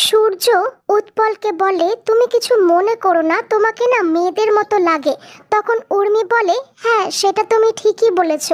সূর্য উৎপলকে বলে, তুমি কিছু মনে করো না, তোমাকে না মেয়েদের মতো লাগে। তখন উর্মি বলে, হ্যাঁ সেটা তুমি ঠিকই বলেছ।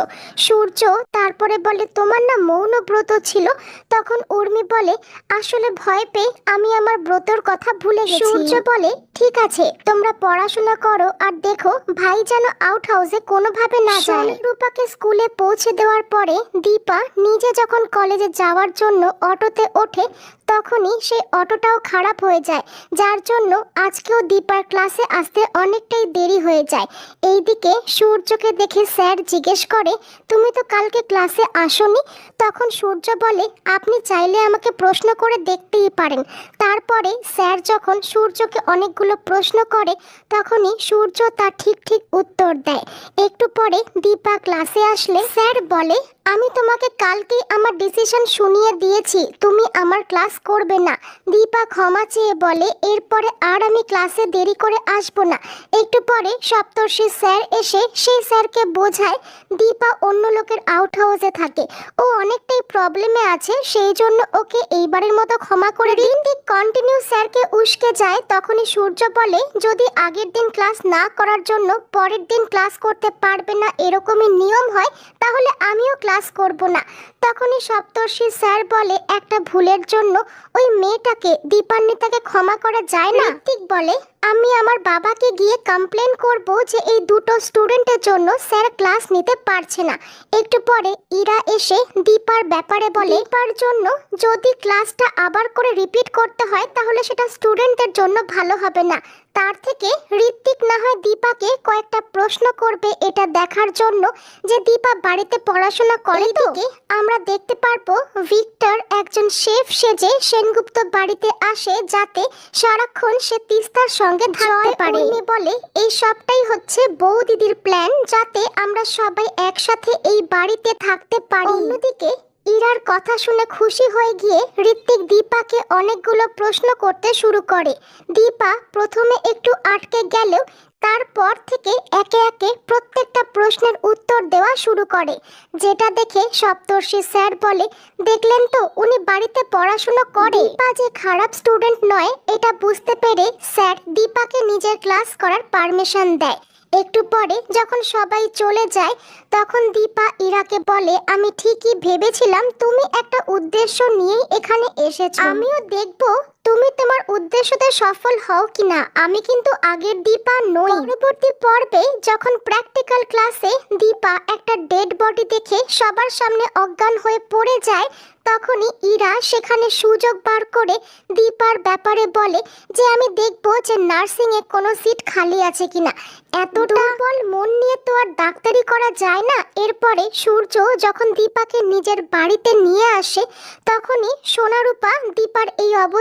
সূর্য তারপরে বলে, তোমার না মৌন ব্রত ছিল। তখন উর্মি বলে, আসলে ভয় পেয়ে আমি আমার ব্রতর কথা ভুলে গেছি। সূর্য বলে, ঠিক আছে তোমরা পড়াশোনা করো, আর দেখো ভাই যেন আউট হাউসে কোনোভাবে না যায়। রূপাকে স্কুলে পৌঁছে দেওয়ার পরে দীপা নিজে যখন কলেজে যাওয়ার জন্য অটোতে ওঠে, তখনই সেই অটোটাও খারাপ হয়ে যায়, যার জন্য আজকেও দীপার ক্লাসে আসতে অনেকটাই দেরি হয়ে যায়। এইদিকে সূর্যকে দেখে স্যার জিজ্ঞেস করে, তুমি তো কালকে ক্লাসে আসোনি। তখন সূর্য বলে, আপনি চাইলে আমাকে প্রশ্ন করে দেখতেই পারেন। তারপরে স্যার যখন সূর্যকে অনেকগুলো প্রশ্ন করে, তখনই সূর্য তার ঠিক ঠিক উত্তর দেয়। একটু পরে দীপা ক্লাসে আসলে স্যার বলে, আমি তোমাকে কালকেই আমার ডিসিশন শুনিয়ে দিয়েছি, তুমি আমার ক্লাস করবে না। দীপা ক্ষমা চেয়ে বলে, এরপরে আর আমি ক্লাসে দেরি করে আসব না। একটু পরে সপ্তর্ষি স্যার এসে সেই স্যারকে বোঝায় দীপা অন্য লোকের আউট হাউসে থাকে, ও অনেকটাই প্রবলেমে আছে, সেই জন্য ওকে এইবারের মতো ক্ষমা করে দিন। ঠিক কন্টিনিউ স্যারকে উস্কে যায়। তখনই সূর্য বলে, যদি আগের দিন ক্লাস না করার জন্য পরের দিন ক্লাস করতে পারবে না এরকমই নিয়ম হয়, তাহলে আমিও ক্লাস করব না। তখনই সপ্তর্ষি স্যার বলে, একটা ভুলের জন্য ওই মেয়েটাকে দীপান্বিতাকে ক্ষমা করা যায় না। ঠিক বলে, আমি আমার বাবাকে গিয়ে কমপ্লেন করব যে এই দুটো স্টুডেন্টের জন্য স্যার ক্লাস নিতে পারছে না। একটু পরে ইরা এসে দীপার ব্যাপারে বলে, দীপার জন্য যদি ক্লাসটা আবার করে রিপিট করতে হয় তাহলে সেটা স্টুডেন্টদের জন্য ভালো হবে না। তার থেকে ঋত্বিক না হয় দীপাকে কয়েকটা প্রশ্ন করবে, এটা দেখার জন্য যে দীপা বাড়িতে পড়াশোনা করে। তো আমরা দেখতে পারবো ভিক্টর একজন শেফ সেজে সেনগুপ্ত বাড়িতে আসে, যাতে সারাক্ষণ সে তিস্তার সঙ্গে থাকতে পারে। বলে, এই সবটাই হচ্ছে বউ দিদির প্ল্যান, যাতে আমরা সবাই একসাথে এই বাড়িতে থাকতে পারি। অন্যদিকে ইরার কথা শুনে খুশি হয়ে গিয়ে ঋত্বিক দীপাকে অনেকগুলো প্রশ্ন করতে শুরু করে। দীপা প্রথমে একটু আটকে গেলেও তারপর থেকে একে একে প্রত্যেকটা প্রশ্নের উত্তর দেওয়া শুরু করে, যেটা দেখে সপ্তর্ষি স্যার বলে, দেখলেন তো উনি বাড়িতে পড়াশোনা করে। দীপা যে খারাপ স্টুডেন্ট নয় এটা বুঝতে পেরে স্যার দীপাকে নিজের ক্লাস করার পারমিশন দেয়। একটু পরে যখন সবাই চলে যায়, তখন দীপা ইরাকে বলে, আমি ঠিকই ভেবেছিলাম তুমি একটা উদ্দেশ্য নিয়েই এখানে এসেছো, আমিও দেখবো তুমি তোমার উদ্দেশ্যতে সফল হও কিনা। আমি কিন্তু আগের দীপা নই। পরবর্তী পর্বে যখন প্র্যাকটিক্যাল ক্লাসে দীপা একটা ডেড বডি দেখে সবার সামনে অজ্ঞান হয়ে পড়ে যায়, তখনই ইরা সেখানে সুযোগ বার করে দীপার ব্যাপারে বলে যে আমি দেখবো যে নার্সিং এ কোনো সিট খালি আছে কিনা। এতটা বল মন নিয়ে তো আর ডাক্তারি করা যায় না। এরপরে সূর্য যখন দীপাকে নিজের বাড়িতে নিয়ে আসে, তখনই সোনারূপা দীপার এই অবস্থা